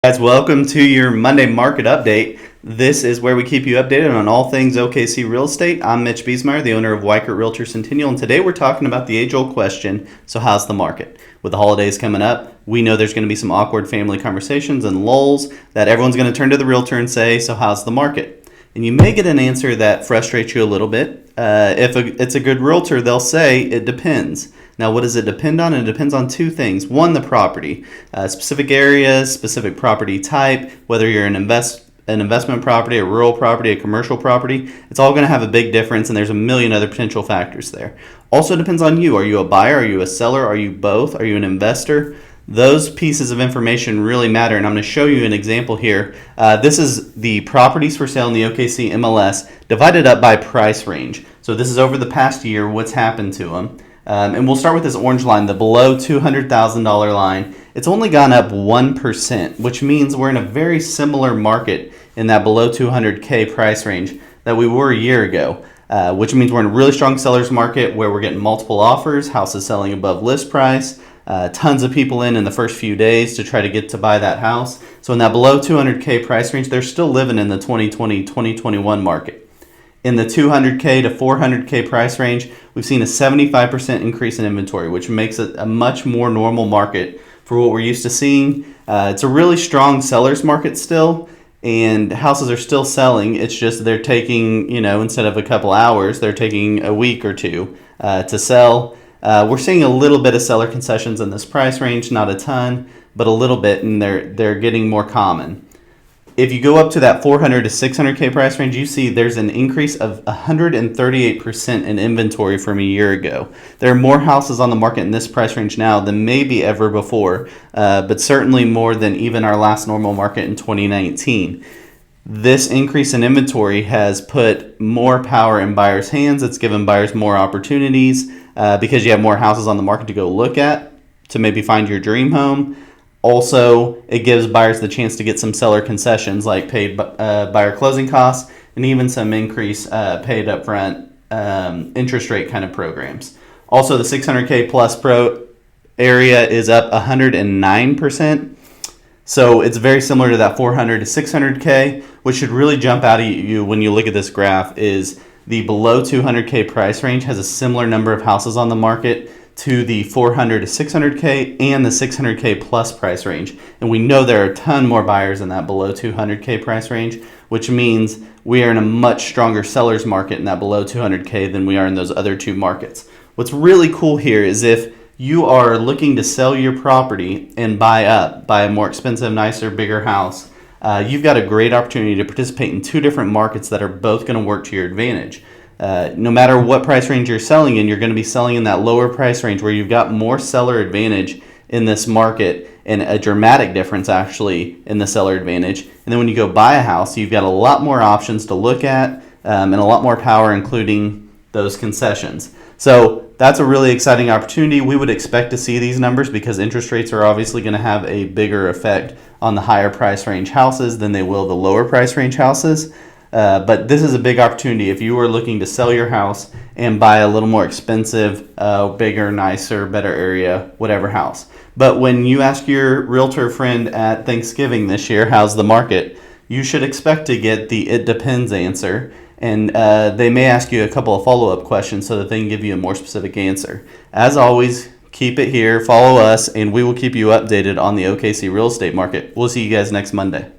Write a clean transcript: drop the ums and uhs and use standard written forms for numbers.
Guys, welcome to your Monday market update. This is where we keep you updated on all things OKC real estate. I'm Mitch Biesmeyer, the owner of Weichert Realtor Centennial, and today we're talking about the age-old question, so how's the market? With the holidays coming up, we know there's going to be some awkward family conversations and lulls that everyone's going to turn to the realtor and say, so how's the market? And you may get an answer that frustrates you a little bit. If it's a good realtor, they'll say it depends. Now, what does it depend on? It depends on two things. One, the property, specific areas, specific property type, whether you're an investment property, a rural property, a commercial property. It's all going to have a big difference, and there's a million other potential factors there. Also depends on you. Are you a buyer? Are you a seller? Are you both? Are you an investor? Those pieces of information really matter, and I'm going to show you an example here. This is the properties for sale in the OKC MLS divided up by price range. So this is over the past year, what's happened to them. And we'll start with this orange line, the below $200,000 line. It's only gone up 1%, which means we're in a very similar market in that below 200K price range that we were a year ago, which means we're in a really strong seller's market where we're getting multiple offers, houses selling above list price, tons of people in the first few days to try to get to buy that house. So in that below 200K price range, they're still living in the 2020, 2021 market. In the 200K to 400K price range, we've seen a 75% increase in inventory, which makes it a much more normal market for what we're used to seeing. It's a really strong seller's market still, and houses are still selling. It's just they're taking, instead of a couple hours, they're taking a week or two to sell. We're seeing a little bit of seller concessions in this price range, not a ton, but a little bit, and they're getting more common. If you go up to that 400 to 600K price range, you see there's an increase of 138% in inventory from a year ago. There are more houses on the market in this price range now than maybe ever before, but certainly more than even our last normal market in 2019. This increase in inventory has put more power in buyers' hands. It's given buyers more opportunities because you have more houses on the market to go look at to maybe find your dream home. Also, it gives buyers the chance to get some seller concessions like paid buyer closing costs and even some increased paid upfront interest rate kind of programs. Also, the 600K plus pro area is up 109%. So it's very similar to that 400 to 600K. What should really jump out at you when you look at this graph is the below 200K price range has a similar number of houses on the market to the 400 to 600K and the 600K plus price range. And we know there are a ton more buyers in that below 200K price range, which means we are in a much stronger seller's market in that below 200K than we are in those other two markets. What's really cool here is if you are looking to sell your property and buy a more expensive, nicer, bigger house, you've got a great opportunity to participate in two different markets that are both going to work to your advantage. No matter what price range you're selling in, you're going to be selling in that lower price range where you've got more seller advantage in this market and a dramatic difference actually in the seller advantage. And then when you go buy a house, you've got a lot more options to look at and a lot more power, including those concessions. So that's a really exciting opportunity. We would expect to see these numbers because interest rates are obviously going to have a bigger effect on the higher price range houses than they will the lower price range houses. But this is a big opportunity if you are looking to sell your house and buy a little more expensive, bigger, nicer, better area, whatever house. But when you ask your realtor friend at Thanksgiving this year, how's the market, you should expect to get the it depends answer. And they may ask you a couple of follow-up questions so that they can give you a more specific answer. As always, keep it here, follow us, and we will keep you updated on the OKC real estate market. We'll see you guys next Monday.